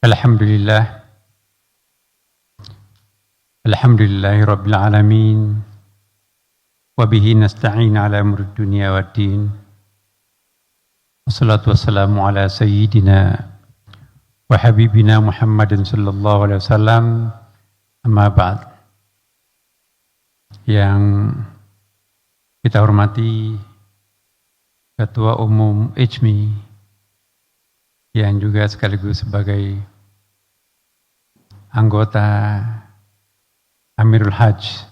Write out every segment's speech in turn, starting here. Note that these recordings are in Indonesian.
Alhamdulillah. Alhamdulillahi Rabbil Alamin. Wabihi nasta'in ala umuri dunia waddin. Wassalatu wassalamu ala sayyidina wa habibina Muhammadin sallallahu alaihi wasallam. Amma ba'd. Yang kita hormati Ketua Umum IJMI yang juga sekaligus sebagai anggota Amirul Hajj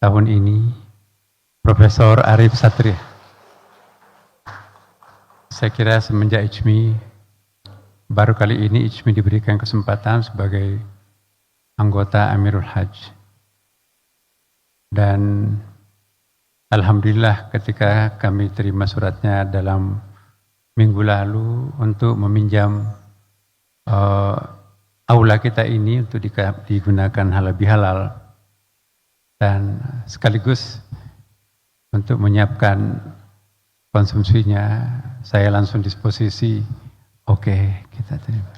tahun ini, Profesor Arif Satria. Saya kira semenjak IJMI, baru kali ini IJMI diberikan kesempatan sebagai anggota Amirul Hajj. Dan alhamdulillah ketika kami terima suratnya dalam minggu lalu untuk meminjam aula kita ini untuk digunakan halal bihalal dan sekaligus untuk menyiapkan konsumsinya, saya langsung disposisi, oke, kita terima.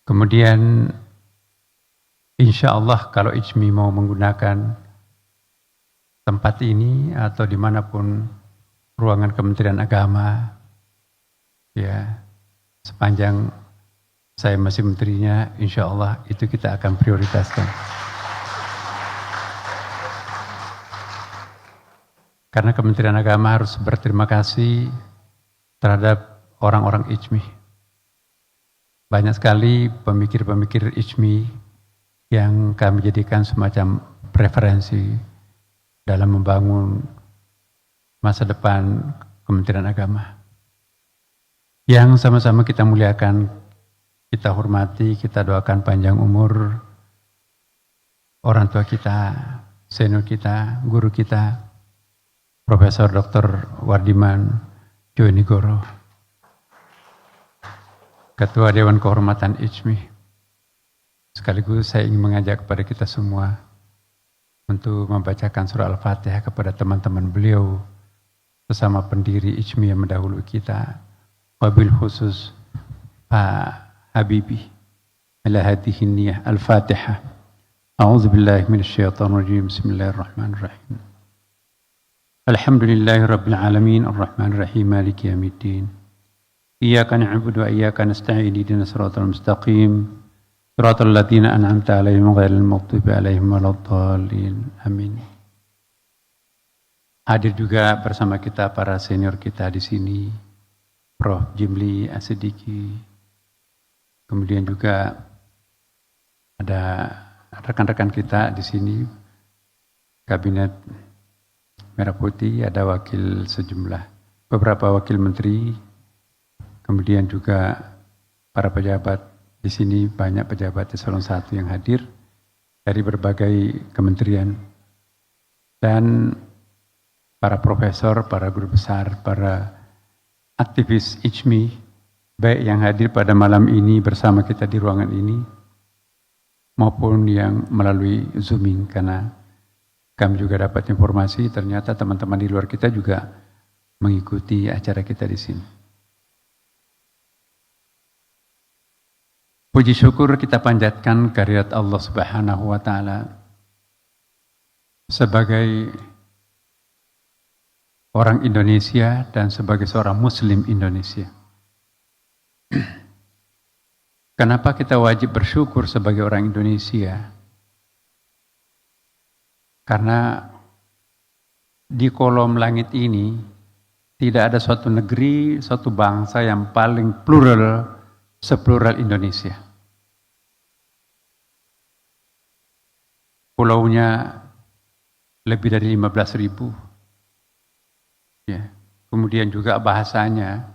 Kemudian insya Allah kalau IJMI mau menggunakan tempat ini atau dimanapun ruangan Kementerian Agama, ya sepanjang saya masih menterinya, insya Allah itu kita akan prioritaskan. Karena Kementerian Agama harus berterima kasih terhadap orang-orang IJMI. Banyak sekali pemikir-pemikir IJMI yang kami jadikan semacam preferensi dalam membangun masa depan Kementerian Agama. Yang sama-sama kita muliakan, kita hormati, kita doakan panjang umur orang tua kita, senior kita, guru kita, Profesor Dr. Wardiman Djonegoro, Ketua Dewan Kehormatan IJMI. Sekaligus saya ingin mengajak kepada kita semua untuk membacakan surah Al-Fatihah kepada teman-teman beliau sesama pendiri IJMI yang mendahului kita, wabil khusus Pak Habibi ala hadhihi niyah. Al-Fatihah. A'udzu billahi minasyaitonir rajim. Bismillahirrahmanirrahim. Alhamdulillahi rabbil alamin arrahmanir rahim maliki yaumiddin. Iyyaka na'budu wa iyyaka nasta'in ihdinas siratal mustaqim. Siratal ladzina an'amta 'alaihim ghairil maghdubi 'alaihim waladdallin. Amin. Hadir juga bersama kita para senior kita di sini, Prof. Jimli Asidiki. Kemudian juga ada rekan-rekan kita di sini, Kabinet Merah Putih, ada beberapa wakil menteri, kemudian juga para pejabat. Di sini banyak pejabat eselon 1 yang hadir dari berbagai kementerian dan para profesor, para guru besar, para aktivis IJMI, baik yang hadir pada malam ini bersama kita di ruangan ini maupun yang melalui Zooming, karena kami juga dapat informasi ternyata teman-teman di luar kita juga mengikuti acara kita di sini. Puji syukur kita panjatkan kehadirat Allah Subhanahu wa Ta'ala sebagai orang Indonesia dan sebagai seorang Muslim Indonesia. Kenapa kita wajib bersyukur sebagai orang Indonesia? Karena di kolom langit ini tidak ada suatu negeri, suatu bangsa yang paling plural seplural Indonesia. Pulaunya lebih dari 15.000. Ya. Kemudian juga bahasanya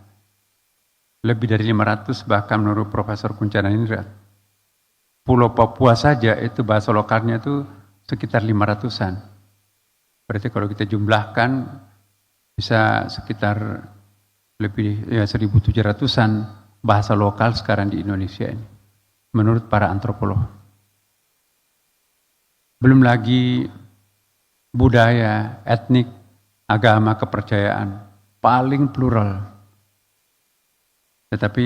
lebih dari 500, bahkan menurut Profesor Kuncana Indra. Pulau Papua saja itu bahasa lokalnya itu sekitar 500-an. Berarti kalau kita jumlahkan bisa sekitar lebih 1.700-an bahasa lokal sekarang di Indonesia ini, menurut para antropolog. Belum lagi budaya, etnik, agama, kepercayaan, paling plural. Tetapi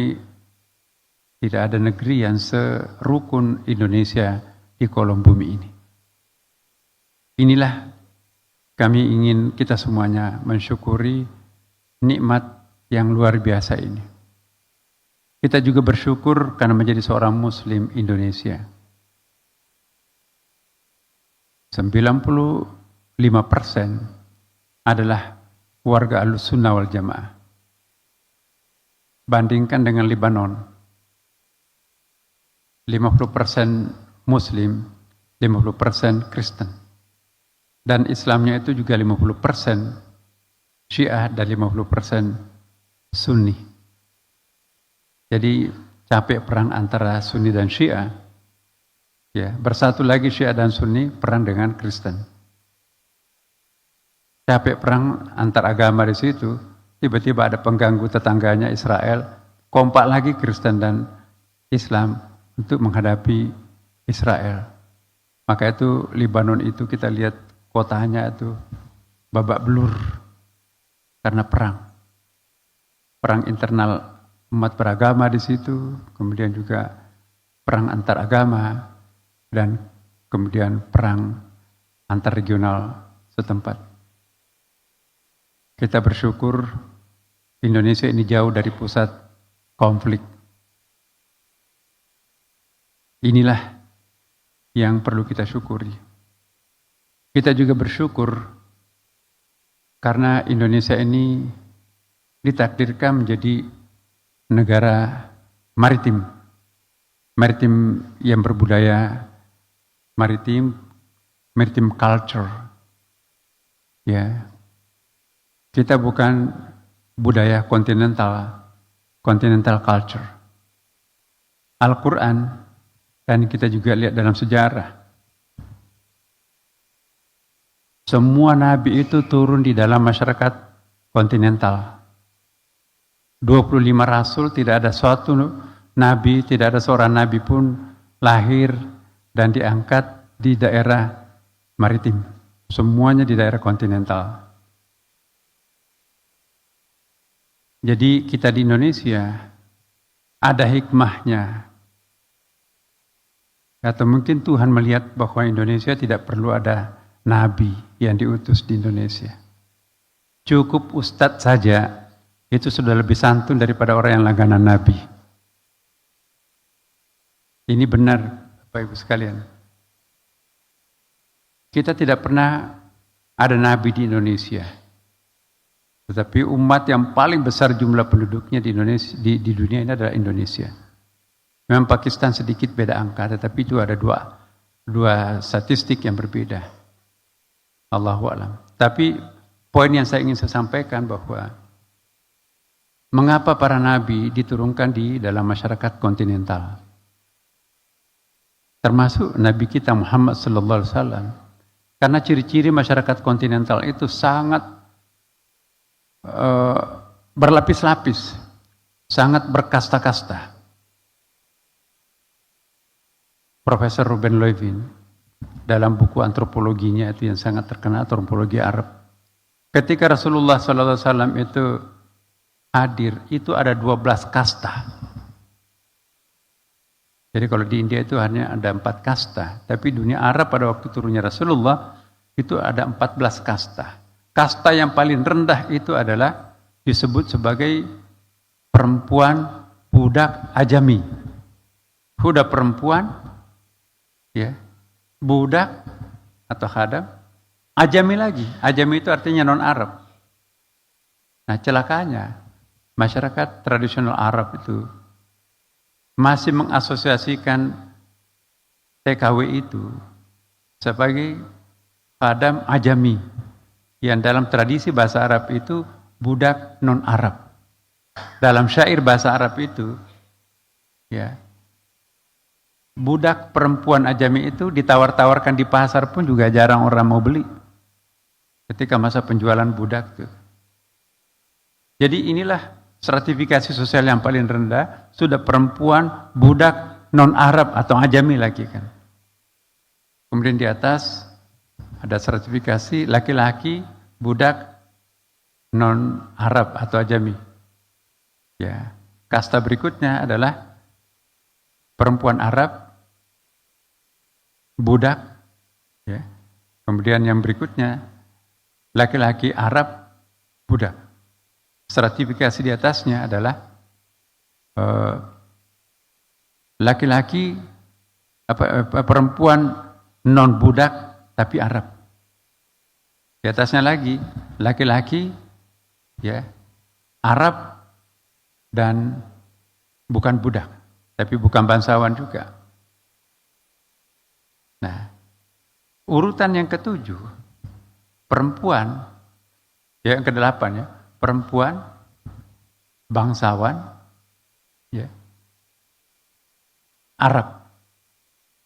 tidak ada negeri yang serukun Indonesia di kolom bumi ini. Inilah kami ingin kita semuanya mensyukuri nikmat yang luar biasa ini. Kita juga bersyukur karena menjadi seorang Muslim Indonesia. 95% adalah warga Ahlussunnah wal Jamaah. Bandingkan dengan Lebanon, 50% Muslim, 50% Kristen. Dan Islamnya itu juga 50% Syiah dan 50% Sunni. Jadi capek perang antara Sunni dan Syiah, ya, bersatu lagi Syiah dan Sunni perang dengan Kristen. Capek perang antar agama di situ, tiba-tiba ada pengganggu tetangganya Israel, kompak lagi Kristen dan Islam untuk menghadapi Israel. Maka itu Lebanon itu kita lihat kotanya itu babak belur karena perang. Perang internal umat beragama di situ, kemudian juga perang antar agama, dan kemudian perang antar regional setempat. Kita bersyukur Indonesia ini jauh dari pusat konflik. Inilah yang perlu kita syukuri. Kita juga bersyukur karena Indonesia ini ditakdirkan menjadi negara maritim. Maritim yang berbudaya maritim culture. Ya. Kita bukan budaya continental culture. Al-Quran, dan kita juga lihat dalam sejarah, semua nabi itu turun di dalam masyarakat kontinental. 25 rasul, tidak ada suatu nabi, tidak ada seorang nabi pun lahir dan diangkat di daerah maritim. Semuanya di daerah kontinental. Jadi kita di Indonesia ada hikmahnya. Atau mungkin Tuhan melihat bahwa Indonesia tidak perlu ada nabi yang diutus di Indonesia. Cukup ustadz saja, itu sudah lebih santun daripada orang yang langganan nabi. Ini benar, Bapak Ibu sekalian. Kita tidak pernah ada nabi di Indonesia. Tetapi umat yang paling besar jumlah penduduknya di Indonesia, di dunia ini adalah Indonesia. Memang Pakistan sedikit beda angka, tetapi itu ada dua statistik yang berbeda. Allahu a'lam. Tapi poin yang saya ingin sampaikan bahwa mengapa para nabi diturunkan di dalam masyarakat kontinental? Termasuk Nabi kita Muhammad sallallahu alaihi wasallam. Karena ciri-ciri masyarakat kontinental itu sangat berlapis-lapis, sangat berkasta-kasta. Profesor Ruben Levin dalam buku antropologinya itu yang sangat terkenal, antropologi Arab. Ketika Rasulullah SAW itu hadir, itu ada 12 kasta. Jadi kalau di India itu hanya ada 4 kasta, tapi dunia Arab pada waktu turunnya Rasulullah itu ada 14 kasta. Kasta yang paling rendah itu adalah disebut sebagai perempuan budak ajami. Budak perempuan, ya, budak atau khadam, ajami lagi. Ajami itu artinya non-Arab. Nah, celakanya masyarakat tradisional Arab itu masih mengasosiasikan TKW itu sebagai khadam ajami, yang dalam tradisi bahasa Arab itu budak non-Arab. Dalam syair bahasa Arab itu, ya, budak perempuan ajami itu ditawar-tawarkan di pasar pun juga jarang orang mau beli. Ketika masa penjualan budak itu. Jadi inilah stratifikasi sosial yang paling rendah, sudah perempuan budak non-Arab atau ajami lagi kan. Kemudian di atas ada sertifikasi laki-laki budak non-Arab atau ajami. Ya. Kasta berikutnya adalah perempuan Arab, budak, ya. Kemudian yang berikutnya laki-laki Arab, budak. Stratifikasi di atasnya adalah laki-laki perempuan non budak tapi Arab. Di atasnya lagi laki-laki ya Arab dan bukan budak, tapi bukan bangsawan juga. Nah, urutan yang ketujuh perempuan, ya yang kedelapan ya perempuan, bangsawan, ya Arab.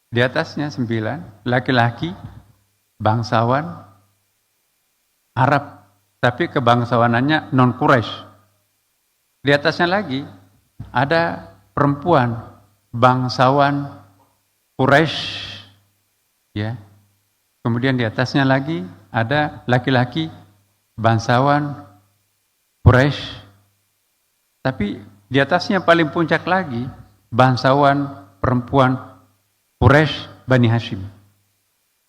Di atasnya 9, laki-laki, bangsawan, Arab, tapi kebangsawanannya non Quraisy. Di atasnya lagi ada perempuan, bangsawan Quraisy, ya. Kemudian di atasnya lagi ada laki-laki, bangsawan Quraisy, tapi di atasnya paling puncak lagi bangsawan perempuan Quraisy Bani Hashim.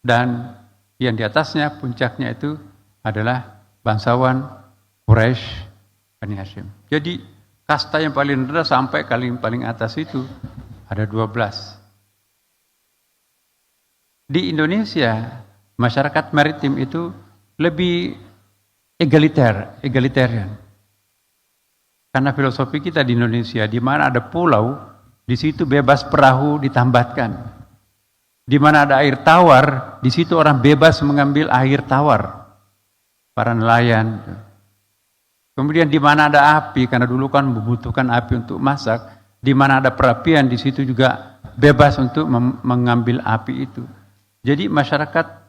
Dan yang di atasnya puncaknya itu adalah bangsawan Quraisy Bani Hashim. Jadi kasta yang paling rendah sampai paling atas itu ada 12. Di Indonesia masyarakat maritim itu lebih egalitarian. Karena filosofi kita di Indonesia, di mana ada pulau, di situ bebas perahu ditambatkan. Di mana ada air tawar, di situ orang bebas mengambil air tawar. Para nelayan. Kemudian di mana ada api, karena dulu kan membutuhkan api untuk masak, di mana ada perapian, di situ juga bebas untuk mengambil api itu. Jadi masyarakat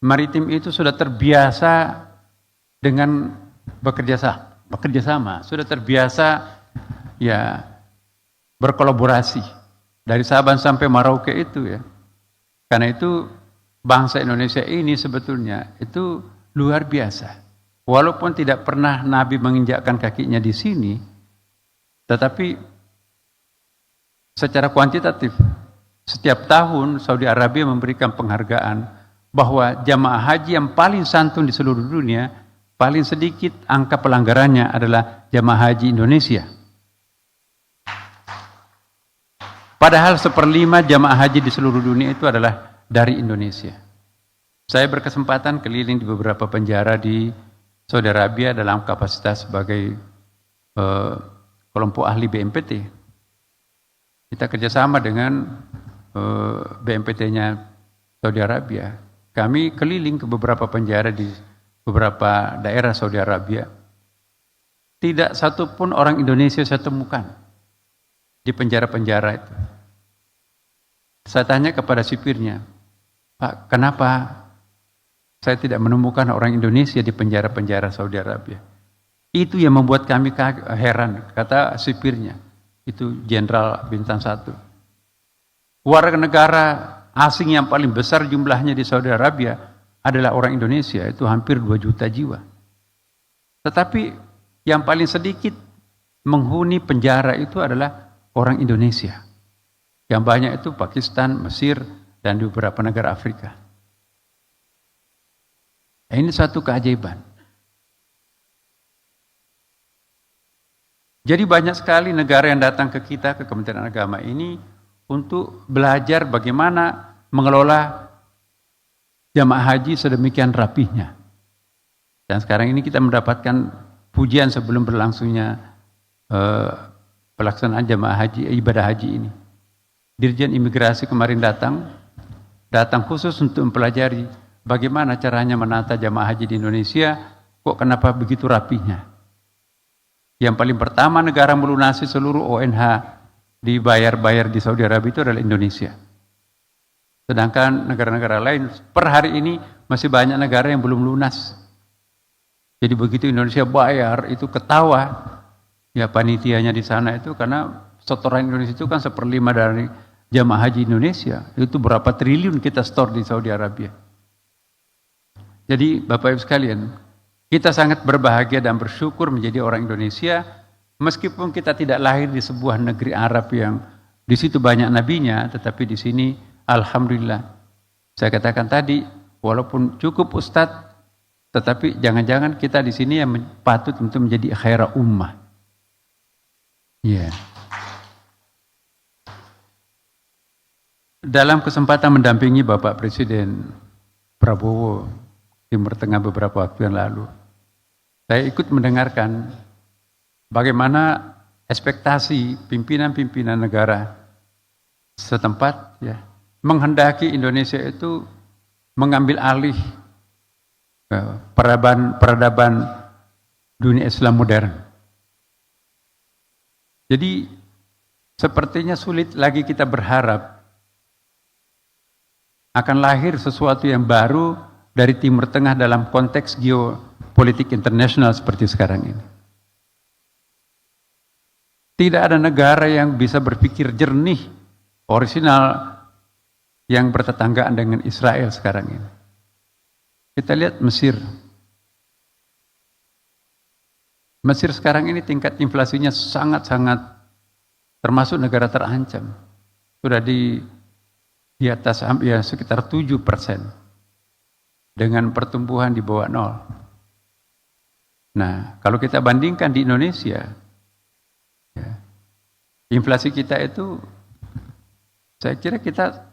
maritim itu sudah terbiasa dengan bekerja sama, sudah terbiasa ya berkolaborasi dari Sabang sampai Merauke itu ya. Karena itu bangsa Indonesia ini sebetulnya itu luar biasa. Walaupun tidak pernah Nabi menginjakkan kakinya di sini, tetapi secara kuantitatif setiap tahun Saudi Arabia memberikan penghargaan bahwa jamaah haji yang paling santun di seluruh dunia, paling sedikit angka pelanggarannya adalah jamaah haji Indonesia. Padahal 1/5 jamaah haji di seluruh dunia itu adalah dari Indonesia. Saya berkesempatan keliling di beberapa penjara di Saudi Arabia dalam kapasitas sebagai kelompok ahli BNPT. Kita kerjasama dengan BNPT-nya Saudi Arabia. Kami keliling ke beberapa penjara di beberapa daerah Saudi Arabia. Tidak satu pun orang Indonesia saya temukan di penjara-penjara itu. Saya tanya kepada sipirnya, Pak, kenapa saya tidak menemukan orang Indonesia di penjara-penjara Saudi Arabia? Itu yang membuat kami heran, kata sipirnya. Itu Jenderal Bintang 1. Warga negara asing yang paling besar jumlahnya di Saudi Arabia adalah orang Indonesia, itu hampir 2 juta jiwa. Tetapi yang paling sedikit menghuni penjara itu adalah orang Indonesia. Yang banyak itu Pakistan, Mesir, dan di beberapa negara Afrika. Ini satu keajaiban. Jadi banyak sekali negara yang datang ke kita, ke Kementerian Agama ini, untuk belajar bagaimana mengelola jamaah haji sedemikian rapihnya. Dan sekarang ini kita mendapatkan pujian sebelum berlangsungnya pelaksanaan jamaah haji, ibadah haji ini. Dirjen Imigrasi kemarin datang khusus untuk mempelajari bagaimana caranya menata jamaah haji di Indonesia, kok kenapa begitu rapihnya. Yang paling pertama negara melunasi seluruh ONH dibayar-bayar di Saudi Arabia itu adalah Indonesia. Sedangkan negara-negara lain per hari ini masih banyak negara yang belum lunas. Jadi begitu Indonesia bayar itu ketawa ya panitianya di sana itu, karena setoran Indonesia itu kan 1/5 dari jamaah haji Indonesia. Itu berapa triliun kita store di Saudi Arabia. Jadi Bapak Ibu sekalian, kita sangat berbahagia dan bersyukur menjadi orang Indonesia Meskipun kita tidak lahir di sebuah negeri Arab yang di situ banyak nabinya, tetapi di sini alhamdulillah. Saya katakan tadi, walaupun cukup ustadz, tetapi jangan-jangan kita di sini yang patut untuk menjadi khairah ummah. Ya. Yeah. Dalam kesempatan mendampingi Bapak Presiden Prabowo Timur Tengah beberapa waktu yang lalu, saya ikut mendengarkan bagaimana ekspektasi pimpinan-pimpinan negara setempat ya menghendaki Indonesia itu mengambil alih peradaban dunia Islam modern. Jadi sepertinya sulit lagi kita berharap akan lahir sesuatu yang baru dari Timur Tengah dalam konteks geopolitik internasional seperti sekarang ini. Tidak ada negara yang bisa berpikir jernih, orisinal, yang bertetanggaan dengan Israel sekarang ini. Kita lihat Mesir. Mesir sekarang ini tingkat inflasinya sangat-sangat termasuk negara terancam. Sudah di atas ya sekitar 7% dengan pertumbuhan di bawah 0. Nah, kalau kita bandingkan di Indonesia, ya, inflasi kita itu, saya kira kita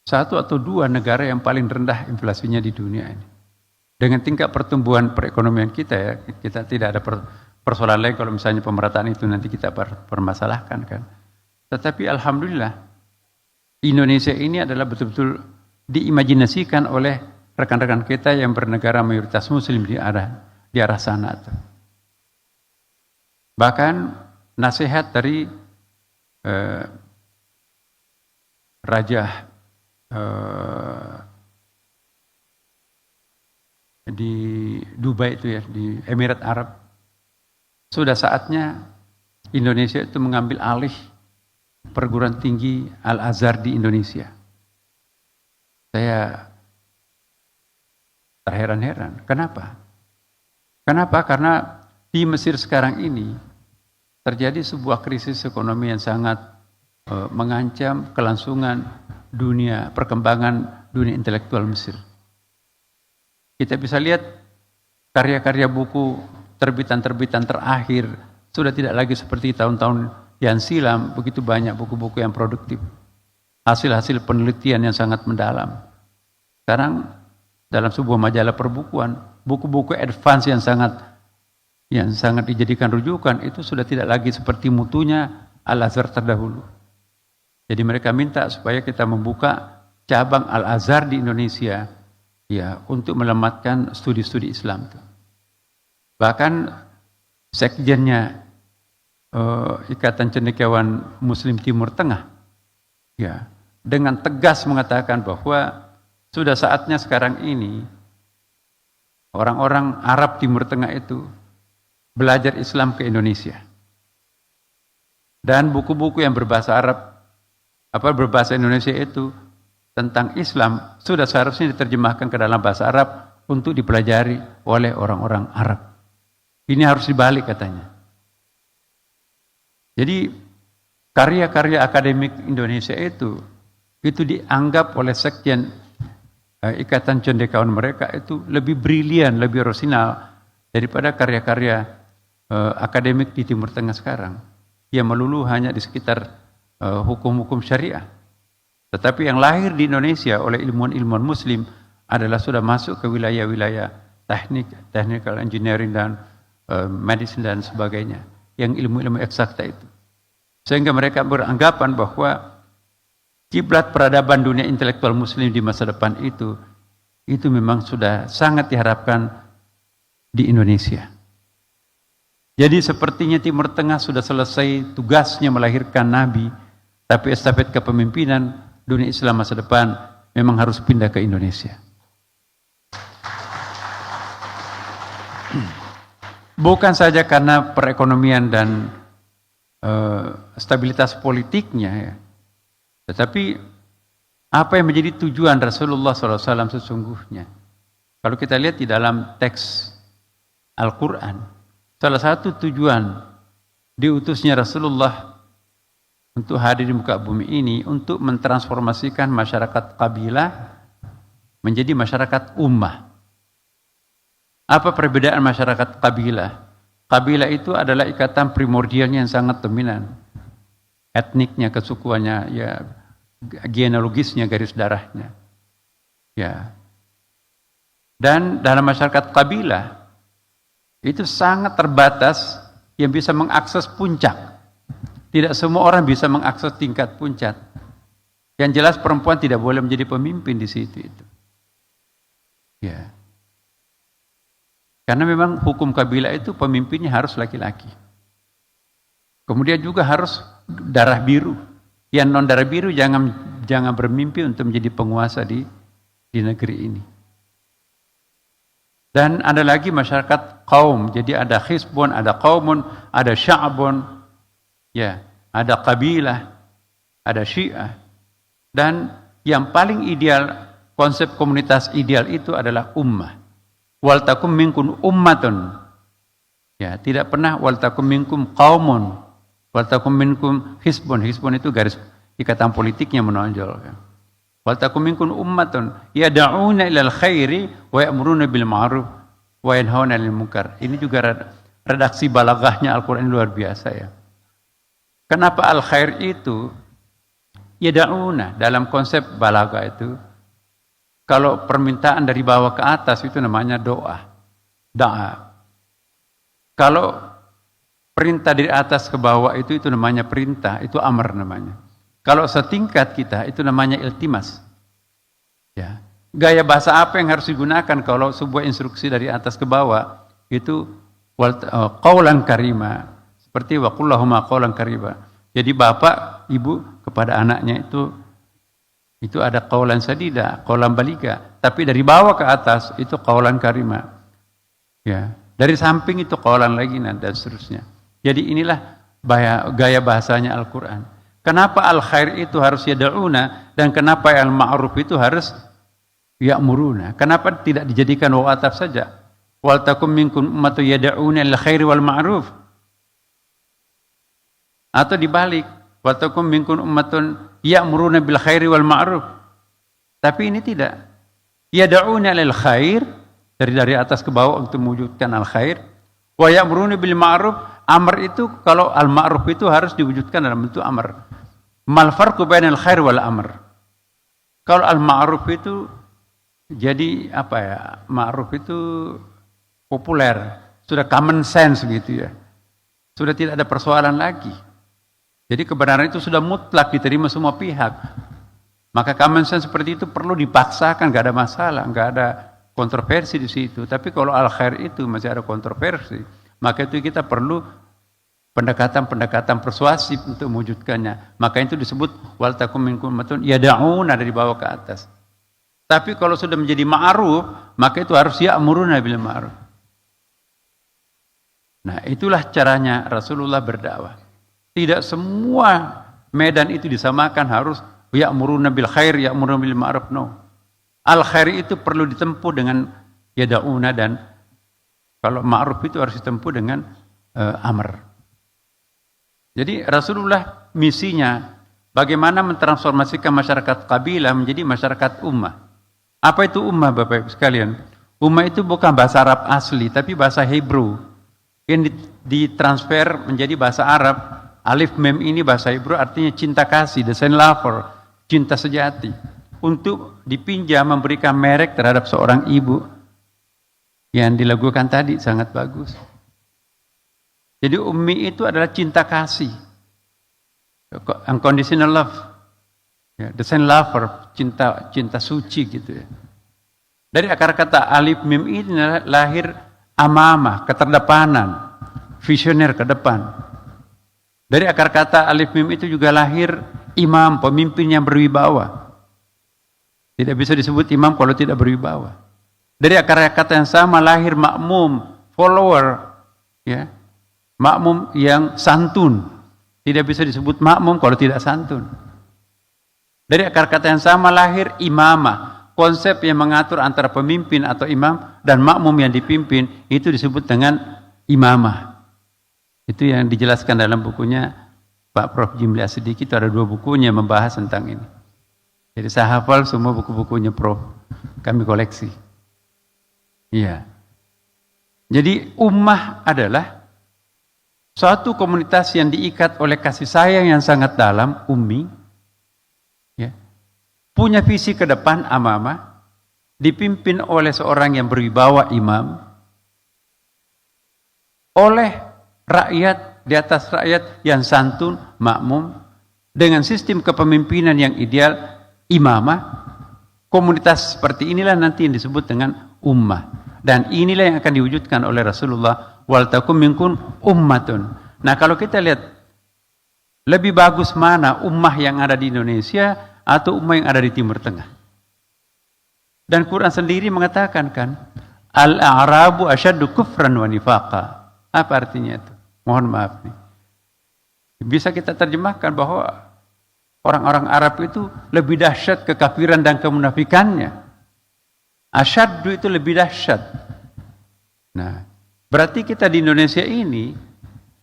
satu atau dua negara yang paling rendah inflasinya di dunia ini. Dengan tingkat pertumbuhan perekonomian kita ya, kita tidak ada persoalan lain kalau misalnya pemerataan itu nanti kita permasalahkan kan. Tetapi alhamdulillah, Indonesia ini adalah betul-betul diimajinasikan oleh rekan-rekan kita yang bernegara mayoritas muslim di arah sana. Bahkan nasihat dari Raja di Dubai itu ya, di Emirat Arab, sudah saatnya Indonesia itu mengambil alih perguruan tinggi Al-Azhar di Indonesia. Saya terheran-heran. Kenapa? Karena di Mesir sekarang ini terjadi sebuah krisis ekonomi yang sangat mengancam kelangsungan dunia, perkembangan dunia intelektual Mesir. Kita bisa lihat karya-karya buku, terbitan-terbitan terakhir sudah tidak lagi seperti tahun-tahun yang silam, begitu banyak buku-buku yang produktif. Hasil-hasil penelitian yang sangat mendalam. Sekarang dalam sebuah majalah perbukuan, buku-buku advance yang sangat dijadikan rujukan itu sudah tidak lagi seperti mutunya Al-Azhar terdahulu. Jadi mereka minta supaya kita membuka cabang Al-Azhar di Indonesia ya untuk melematkan studi-studi Islam itu. Bahkan sekjennya Ikatan Cendekiawan Muslim Timur Tengah ya dengan tegas mengatakan bahwa sudah saatnya sekarang ini orang-orang Arab Timur Tengah itu belajar Islam ke Indonesia. Dan buku-buku yang berbahasa berbahasa Indonesia itu tentang Islam sudah seharusnya diterjemahkan ke dalam bahasa Arab untuk dipelajari oleh orang-orang Arab. Ini harus dibalik katanya. Jadi karya-karya akademik Indonesia itu dianggap oleh sekjen Ikatan Cendekiawan mereka itu lebih brilian, lebih orisinal daripada karya-karya akademik di Timur Tengah sekarang yang melulu hanya di sekitar hukum-hukum syariah. Tetapi yang lahir di Indonesia oleh ilmuwan-ilmuwan muslim adalah sudah masuk ke wilayah-wilayah technical engineering dan medicine dan sebagainya, yang ilmu-ilmu eksakta itu. Sehingga mereka beranggapan bahwa kiblat peradaban dunia intelektual muslim di masa depan itu memang sudah sangat diharapkan di Indonesia. Jadi sepertinya Timur Tengah sudah selesai tugasnya melahirkan nabi, tapi estafet kepemimpinan dunia Islam masa depan memang harus pindah ke Indonesia. Bukan saja karena perekonomian dan stabilitas politiknya ya, tetapi apa yang menjadi tujuan Rasulullah SAW sesungguhnya. Kalau kita lihat di dalam teks Al-Quran, salah satu tujuan diutusnya Rasulullah untuk hadir di muka bumi ini untuk mentransformasikan masyarakat kabilah menjadi masyarakat ummah. Apa perbedaan masyarakat kabilah? Kabilah itu adalah ikatan primordialnya yang sangat dominan. Etniknya, kesukuannya, ya genealogisnya, garis darahnya. Ya. Dan dalam masyarakat kabilah itu sangat terbatas yang bisa mengakses puncak. Tidak semua orang bisa mengakses tingkat puncak. Yang jelas perempuan tidak boleh menjadi pemimpin di situ itu. Ya. Karena memang hukum kabilah itu pemimpinnya harus laki-laki. Kemudian juga harus darah biru. Yang non darah biru jangan bermimpi untuk menjadi penguasa di negeri ini. Dan ada lagi masyarakat kaum. Jadi ada hisbun, ada qaumun, ada sya'bun, ya, ada kabilah, ada syiah. Dan yang paling ideal, konsep komunitas ideal itu adalah ummah. Wal takum minkum ummatun. Ya, tidak pernah wal takum minkum qaumun. Wal takum minkum hisbun. Hisbun itu garis ikatan politiknya menonjol. Wal takum minkum ummatun yad'una ilal khairi wa ya'muruna bil ma'ruf wa yanhauna 'anil munkar. Ini juga redaksi balaghahnya Al-Qur'an luar biasa ya. Kenapa al-khair itu yad'una dalam konsep balaghah itu? Kalau permintaan dari bawah ke atas itu namanya doa. Kalau perintah dari atas ke bawah itu namanya perintah, itu amr namanya. Kalau setingkat kita itu namanya iltimas. Ya. Gaya bahasa apa yang harus digunakan kalau sebuah instruksi dari atas ke bawah itu qaulan karima. Seperti wa qul lahuma qaulan karima. Jadi bapak, ibu kepada anaknya itu ada qaulan sadida, qaulan baliga, tapi dari bawah ke atas itu qaulan karima. Ya, dari samping itu qaulan lagi dan seterusnya. Jadi inilah gaya bahasanya Al-Qur'an. Kenapa al-khair itu harus yad'una dan kenapa al-ma'ruf itu harus ya'muruna? Kenapa tidak dijadikan wa ataf saja? Wal takum minkum ummatun yad'una ilal khairi wal ma'ruf. Atau dibalik, wal takum minkum ummatun ya'muruna bil khairi wal ma'ruf. Tapi ini tidak. Yad'una lil khair, dari atas ke bawah untuk mewujudkan al khair. Wa ya'muruna bil ma'ruf, amr itu kalau al ma'ruf itu harus diwujudkan dalam bentuk amr. Mal farqu bainal khair wal amr. Kalau al ma'ruf itu jadi apa ya? Ma'ruf itu populer, sudah common sense gitu ya. Sudah tidak ada persoalan lagi. Jadi kebenaran itu sudah mutlak diterima semua pihak. Maka common sense seperti itu perlu dipaksakan, nggak ada masalah, nggak ada kontroversi di situ. Tapi kalau al-khair itu masih ada kontroversi, maka itu kita perlu pendekatan-pendekatan persuasif untuk mewujudkannya. Maka itu disebut wal takum minkum ummatun yad'una dari bawah ke atas. Tapi kalau sudah menjadi ma'ruf, maka itu harus ya'muruna bil ma'ruf. Nah, itulah caranya Rasulullah berdakwah. Tidak semua medan itu disamakan harus ya'muruna bil khair, ya'muruna bil ma'ruf, no. Al khair itu perlu ditempuh dengan yada'una dan kalau ma'ruf itu harus ditempuh dengan amr. Jadi Rasulullah misinya bagaimana mentransformasikan masyarakat kabilah menjadi masyarakat ummah. Apa itu ummah Bapak Ibu sekalian? Ummah itu bukan bahasa Arab asli tapi bahasa Hebrew yang ditransfer menjadi bahasa Arab. Alif mem ini bahasa Hebrew artinya cinta kasih, the same lover, cinta sejati. Untuk dipinjam memberikan merek terhadap seorang ibu yang dilakukan tadi sangat bagus. Jadi ummi itu adalah cinta kasih, unconditional love, ya, the same lover, cinta suci gitu ya. Dari akar kata alif mem ini lahir amamah, keterdepanan, visioner ke depan. Dari akar kata alif mim itu juga lahir imam, pemimpin yang berwibawa. Tidak bisa disebut imam kalau tidak berwibawa. Dari akar kata yang sama lahir makmum, follower, ya, makmum yang santun. Tidak bisa disebut makmum kalau tidak santun. Dari akar kata yang sama lahir imamah, konsep yang mengatur antara pemimpin atau imam dan makmum yang dipimpin itu disebut dengan imamah. Itu yang dijelaskan dalam bukunya Pak Prof. Jimli As-Siddiqi, itu ada 2 bukunya membahas tentang ini. Jadi saya hafal semua buku-bukunya Prof. Kami koleksi. Iya. Jadi ummah adalah suatu komunitas yang diikat oleh kasih sayang yang sangat dalam, ummi, ya, punya visi ke depan, amama, dipimpin oleh seorang yang berwibawa, imam, oleh rakyat, di atas rakyat yang santun, makmum, dengan sistem kepemimpinan yang ideal, imamah. Komunitas seperti inilah nanti yang disebut dengan ummah. Dan inilah yang akan diwujudkan oleh Rasulullah, wal takum minkum ummatun. Nah, kalau kita lihat lebih bagus mana ummah yang ada di Indonesia atau ummah yang ada di Timur Tengah. Dan Quran sendiri mengatakan kan, al-a'rabu asyaddu kufran wa nifaqa. Apa artinya itu? Mohon maaf nih. Bisa kita terjemahkan bahwa orang-orang Arab itu lebih dahsyat kekafiran dan kemunafikannya. Asyaddu itu lebih dahsyat. Nah, berarti kita di Indonesia ini,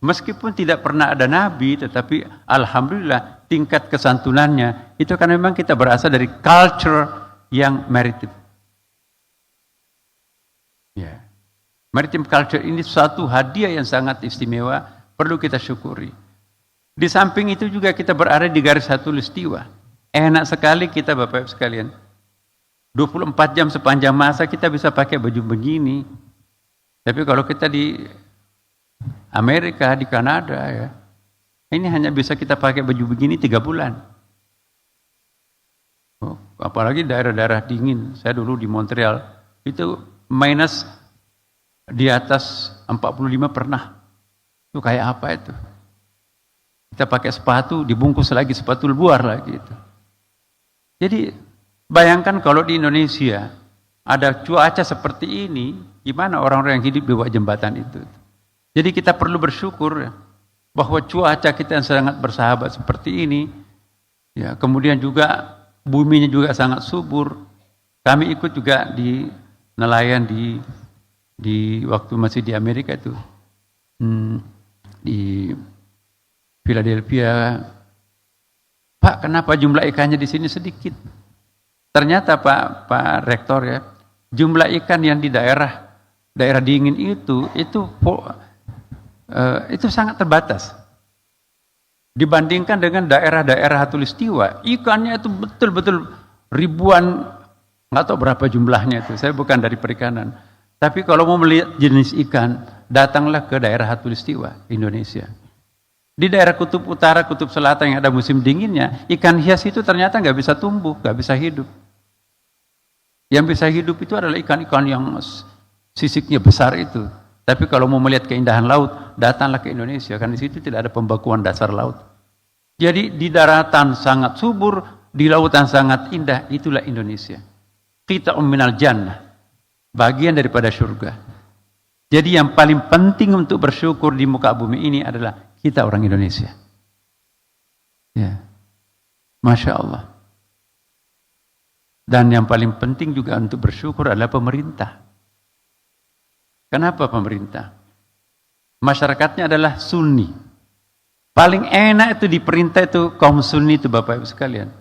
meskipun tidak pernah ada nabi, tetapi alhamdulillah tingkat kesantunannya itu karena memang kita berasal dari culture yang maritim. Ya. Maritim culture ini suatu hadiah yang sangat istimewa, perlu kita syukuri. Di samping itu juga kita berada di garis khatulistiwa. Enak sekali kita Bapak Ibu sekalian. 24 jam sepanjang masa kita bisa pakai baju begini. Tapi kalau kita di Amerika, di Kanada ya, ini hanya bisa kita pakai baju begini 3 bulan. Oh, apalagi daerah-daerah dingin. Saya dulu di Montreal, itu minus di atas 45 pernah. Itu kayak apa itu? Kita pakai sepatu, dibungkus lagi sepatu luar lagi itu. Jadi bayangkan kalau di Indonesia ada cuaca seperti ini, gimana orang-orang yang hidup di bawah jembatan itu. Jadi kita perlu bersyukur bahwa cuaca kita yang sangat bersahabat seperti ini, ya, kemudian juga buminya juga sangat subur. Kami ikut juga di nelayan di waktu masih di Amerika itu, di Philadelphia. Pak, kenapa jumlah ikannya di sini sedikit? Ternyata Pak Rektor ya, jumlah ikan yang di daerah dingin itu sangat terbatas dibandingkan dengan daerah-daerah khatulistiwa. Ikannya itu betul-betul ribuan, nggak tahu berapa jumlahnya itu. Saya bukan dari perikanan, tapi kalau mau melihat jenis ikan, datanglah ke daerah khatulistiwa Indonesia. Di daerah kutub utara, kutub selatan yang ada musim dinginnya, ikan hias itu ternyata nggak bisa tumbuh, nggak bisa hidup. Yang bisa hidup itu adalah ikan-ikan yang sisiknya besar itu. Tapi kalau mau melihat keindahan laut, datanglah ke Indonesia, karena di situ tidak ada pembekuan dasar laut. Jadi di daratan sangat subur, di lautan sangat indah, itulah Indonesia. Qita'un minal jannah, bagian daripada surga. Jadi yang paling penting untuk bersyukur di muka bumi ini adalah kita orang Indonesia. Ya. Masya Allah. Dan yang paling penting juga untuk bersyukur adalah pemerintah. Kenapa pemerintah? Masyarakatnya adalah Sunni. Paling enak itu diperintah itu kaum Sunni itu Bapak Ibu sekalian.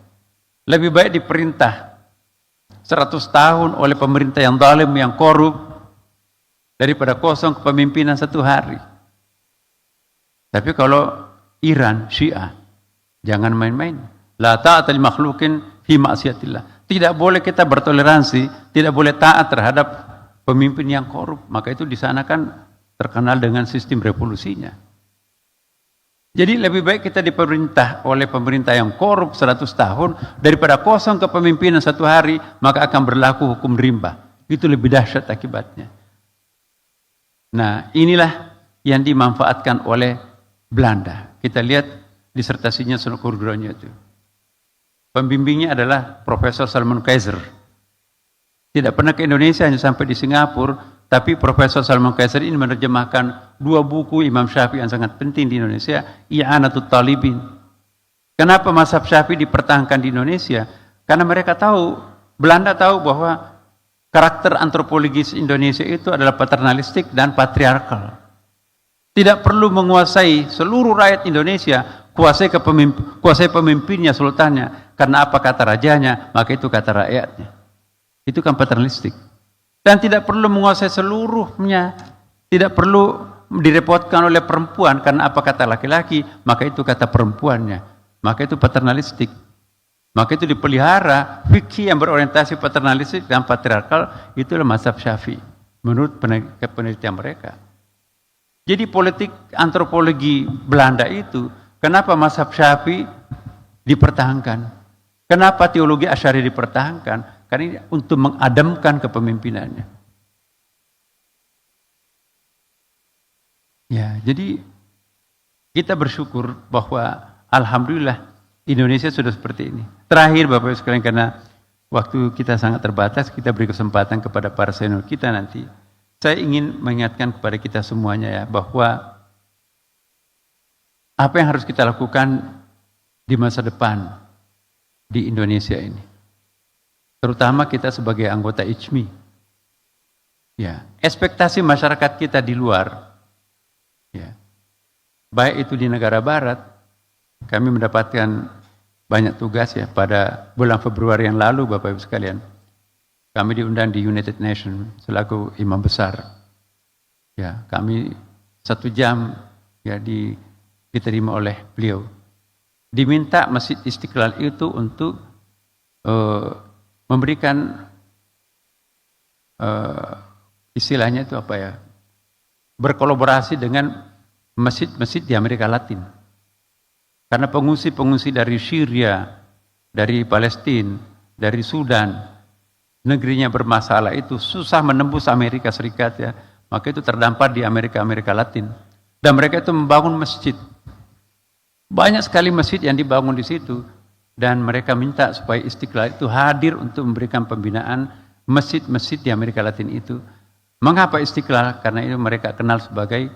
Lebih baik diperintah 100 tahun oleh pemerintah yang zalim, yang korup, daripada kosong kepemimpinan 1 hari. Tapi kalau Iran, Syiah, jangan main-main. La ta'ata li makhlukin fi ma'siyatillah. Tidak boleh kita bertoleransi, tidak boleh taat terhadap pemimpin yang korup. Maka itu di sana kan terkenal dengan sistem revolusinya. Jadi lebih baik kita diperintah oleh pemerintah yang korup 100 tahun daripada kosong kepemimpinan 1 hari, maka akan berlaku hukum rimba. Itu lebih dahsyat akibatnya. Nah, inilah yang dimanfaatkan oleh Belanda. Kita lihat disertasinya Sunan Kudus itu. Pembimbingnya adalah Profesor Salman Kaiser. Tidak pernah ke Indonesia, hanya sampai di Singapura, tapi Profesor Salman Kaiser ini menerjemahkan 2 buku Imam Syafi'i yang sangat penting di Indonesia, I'anatut Talibin. Kenapa mazhab Syafi'i dipertahankan di Indonesia? Karena mereka tahu, Belanda tahu bahwa karakter antropologis Indonesia itu adalah paternalistik dan patriarkal. Tidak perlu menguasai seluruh rakyat Indonesia, kuasai pemimpinnya, sultannya. Karena apa kata rajanya, maka itu kata rakyatnya. Itu kan paternalistik. Dan tidak perlu menguasai seluruhnya. Tidak perlu direpotkan oleh perempuan. Karena apa kata laki-laki, maka itu kata perempuannya. Maka itu paternalistik. Maka itu dipelihara. Fikih yang berorientasi paternalistik dan patriarkal, itulah mazhab Syafi'i. Menurut penelitian mereka. Jadi politik antropologi Belanda itu, kenapa mazhab Syafi'i dipertahankan? Kenapa teologi Asy'ari dipertahankan? Karena ini untuk mengademkan kepemimpinannya. Ya, jadi kita bersyukur bahwa alhamdulillah Indonesia sudah seperti ini. Terakhir Bapak Ibu sekalian, karena waktu kita sangat terbatas, kita beri kesempatan kepada para senior kita nanti. Saya ingin mengingatkan kepada kita semuanya ya, bahwa apa yang harus kita lakukan di masa depan di Indonesia ini. Terutama kita sebagai anggota ICMI. Ya, ekspektasi masyarakat kita di luar, ya, baik itu di negara barat, kami mendapatkan banyak tugas ya. Pada bulan Februari yang lalu Bapak Ibu sekalian, kami diundang di United Nations selaku imam besar. Ya, kami 1 jam ya diterima oleh beliau. Diminta Masjid Istiqlal itu untuk memberikan istilahnya itu apa ya, berkolaborasi dengan masjid-masjid di Amerika Latin. Karena pengungsi-pengungsi dari Syria, dari Palestina, dari Sudan, negerinya bermasalah itu susah menembus Amerika Serikat ya, maka itu terdampar di Amerika Latin. Dan mereka itu membangun masjid. Banyak sekali masjid yang dibangun di situ, dan mereka minta supaya Istiqlal itu hadir untuk memberikan pembinaan masjid-masjid di Amerika Latin itu. Mengapa Istiqlal? Karena itu mereka kenal sebagai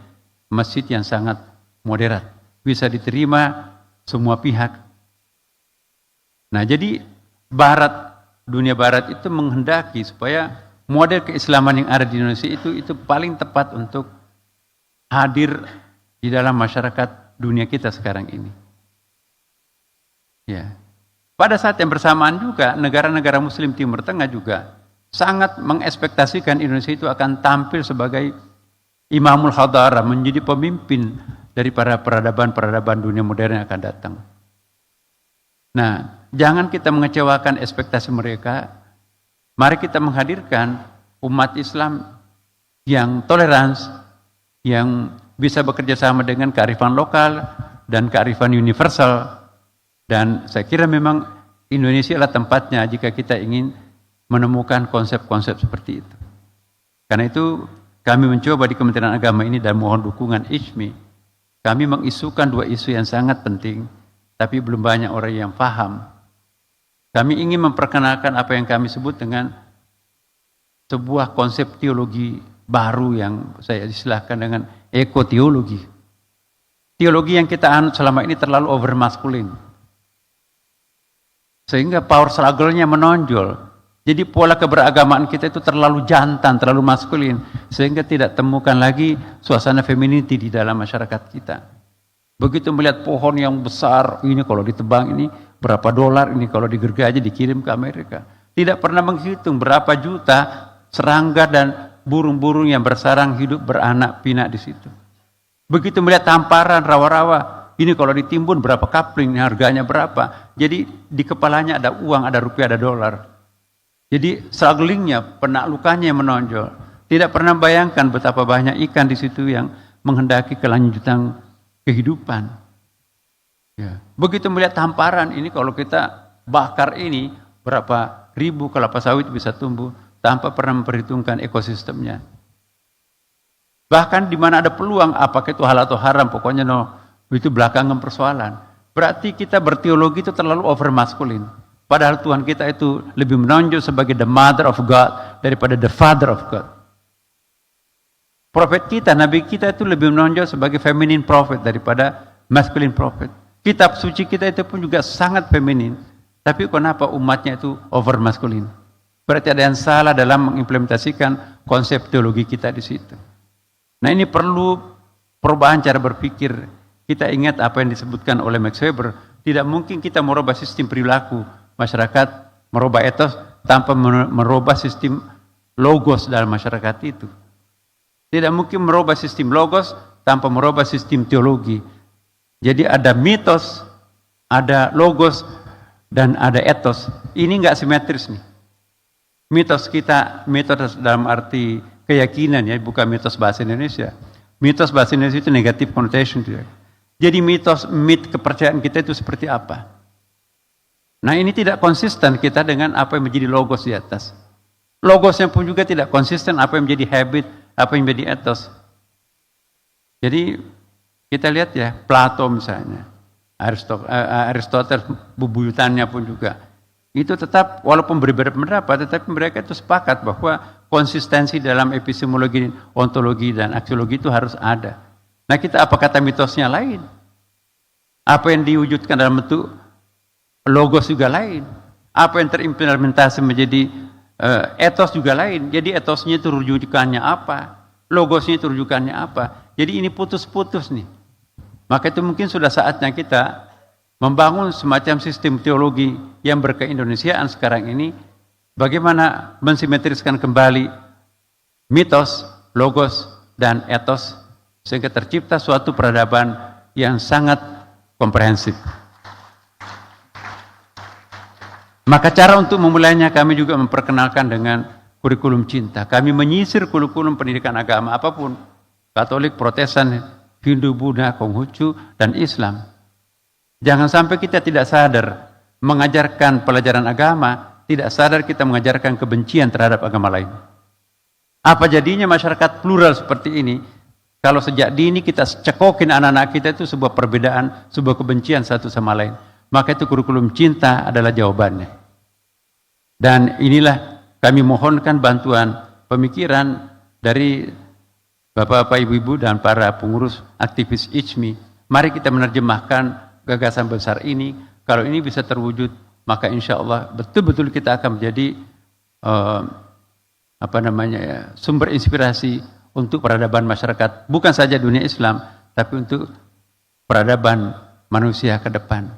masjid yang sangat moderat, bisa diterima semua pihak. Nah, jadi dunia barat itu menghendaki supaya model keislaman yang ada di Indonesia itu paling tepat untuk hadir di dalam masyarakat dunia kita sekarang ini. Ya. Pada saat yang bersamaan juga negara-negara Muslim Timur Tengah juga sangat mengekspektasikan Indonesia itu akan tampil sebagai imamul hadara, menjadi pemimpin dari para peradaban-peradaban dunia modern yang akan datang. Nah, jangan kita mengecewakan ekspektasi mereka. Mari kita menghadirkan umat Islam yang toleransi, yang bisa bekerja sama dengan kearifan lokal dan kearifan universal. Dan saya kira memang Indonesia adalah tempatnya jika kita ingin menemukan konsep-konsep seperti itu. Karena itu kami mencoba di Kementerian Agama ini dan mohon dukungan ICMI. Kami mengisukan 2 isu yang sangat penting, tapi belum banyak orang yang paham. Kami ingin memperkenalkan apa yang kami sebut dengan sebuah konsep teologi baru yang saya istilahkan dengan ekoteologi. Teologi yang kita anut selama ini terlalu over maskulin, sehingga power struggle-nya menonjol. Jadi pola keberagamaan kita itu terlalu jantan, terlalu maskulin, sehingga tidak temukan lagi suasana femininity di dalam masyarakat kita. Begitu melihat pohon yang besar, ini kalau ditebang ini berapa dolar, ini kalau digergaji dikirim ke Amerika. Tidak pernah menghitung berapa juta serangga dan burung-burung yang bersarang hidup beranak pinak di situ. Begitu melihat tamparan rawa-rawa, ini kalau ditimbun berapa kapling, harganya berapa. Jadi di kepalanya ada uang, ada rupiah, ada dolar. Jadi strugglingnya, penaklukannya yang menonjol. Tidak pernah bayangkan betapa banyak ikan di situ yang menghendaki kelanjutan kehidupan. Ya. Begitu melihat tamparan, ini kalau kita bakar ini, berapa ribu kelapa sawit bisa tumbuh tanpa pernah memperhitungkan ekosistemnya. Bahkan di mana ada peluang, apakah itu halal atau haram, pokoknya itu belakangan persoalan. Berarti kita berteologi itu terlalu over maskulin. Padahal Tuhan kita itu lebih menonjol sebagai the mother of God daripada the father of God. Prophet kita, Nabi kita itu lebih menonjol sebagai feminine prophet daripada masculine prophet. Kitab suci kita itu pun juga sangat feminin. Tapi kenapa umatnya itu over maskulin? Berarti ada yang salah dalam mengimplementasikan konsep teologi kita di situ. Nah, ini perlu perubahan cara berpikir. Kita ingat apa yang disebutkan oleh Max Weber, tidak mungkin kita merubah sistem perilaku masyarakat, merubah etos tanpa merubah sistem logos dalam masyarakat itu. Tidak mungkin merubah sistem logos tanpa merubah sistem teologi. Jadi ada mitos, ada logos, dan ada etos. Ini enggak simetris nih. Mitos kita, mitos dalam arti keyakinan ya, bukan mitos bahasa Indonesia. Mitos bahasa Indonesia itu negatif connotation. Jadi mit kepercayaan kita itu seperti apa? Nah ini tidak konsisten kita dengan apa yang menjadi logos di atas. Logosnya pun juga tidak konsisten apa yang menjadi habit, apa yang menjadi etos. Jadi kita lihat ya, Plato misalnya, Aristoteles bebuyutannya pun juga. Itu tetap, walaupun berbeda pendapat, tetapi mereka itu sepakat bahwa konsistensi dalam epistemologi, ontologi, dan aksiologi itu harus ada. Nah kita apa kata mitosnya lain? Apa yang diwujudkan dalam bentuk logos juga lain. Apa yang terimplementasi menjadi etos juga lain. Jadi etosnya itu rujukannya apa? Logosnya itu rujukannya apa? Jadi ini putus-putus nih. Maka itu mungkin sudah saatnya kita membangun semacam sistem teologi yang berkeindonesiaan sekarang ini. Bagaimana mensimetriskan kembali mitos, logos, dan etos sehingga tercipta suatu peradaban yang sangat komprehensif. Maka cara untuk memulainya kami juga memperkenalkan dengan kurikulum cinta. Kami menyisir kurikulum pendidikan agama apapun, Katolik, Protestan, Hindu, Buddha, Konghucu, dan Islam. Jangan sampai kita tidak sadar mengajarkan pelajaran agama, tidak sadar kita mengajarkan kebencian terhadap agama lain. Apa jadinya masyarakat plural seperti ini kalau sejak dini kita cekokin anak-anak kita itu sebuah perbedaan, sebuah kebencian satu sama lain? Maka itu kurikulum cinta adalah jawabannya. Dan inilah kami mohonkan bantuan pemikiran dari Bapak-bapak, Ibu-ibu, dan para pengurus aktivis ICMI. Mari kita menerjemahkan gagasan besar ini. Kalau ini bisa terwujud, maka insya Allah betul-betul kita akan menjadi sumber inspirasi untuk peradaban masyarakat. Bukan saja dunia Islam, tapi untuk peradaban manusia ke depan.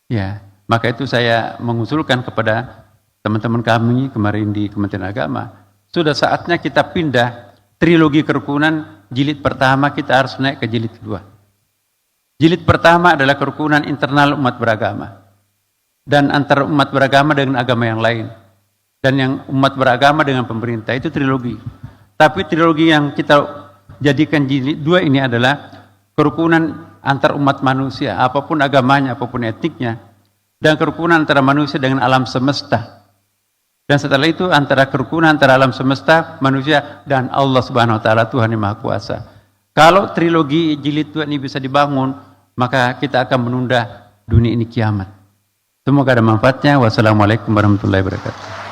Ya, maka itu saya mengusulkan kepada teman-teman kami kemarin di Kementerian Agama, sudah saatnya kita pindah trilogi kerukunan. Jilid pertama kita harus naik ke jilid kedua. Jilid pertama adalah kerukunan internal umat beragama, dan antara umat beragama dengan agama yang lain, dan yang umat beragama dengan pemerintah. Itu trilogi. Tapi trilogi yang kita jadikan jilid dua ini adalah kerukunan antar umat manusia, apapun agamanya, apapun etiknya, dan kerukunan antara manusia dengan alam semesta. Dan setelah itu antara kerukunan antara alam semesta, manusia, dan Allah Subhanahu wa taala, Tuhan yang Maha Kuasa. Kalau trilogi jilid 2 ini bisa dibangun, maka kita akan menunda dunia ini kiamat. Semoga ada manfaatnya. Wassalamualaikum warahmatullahi wabarakatuh.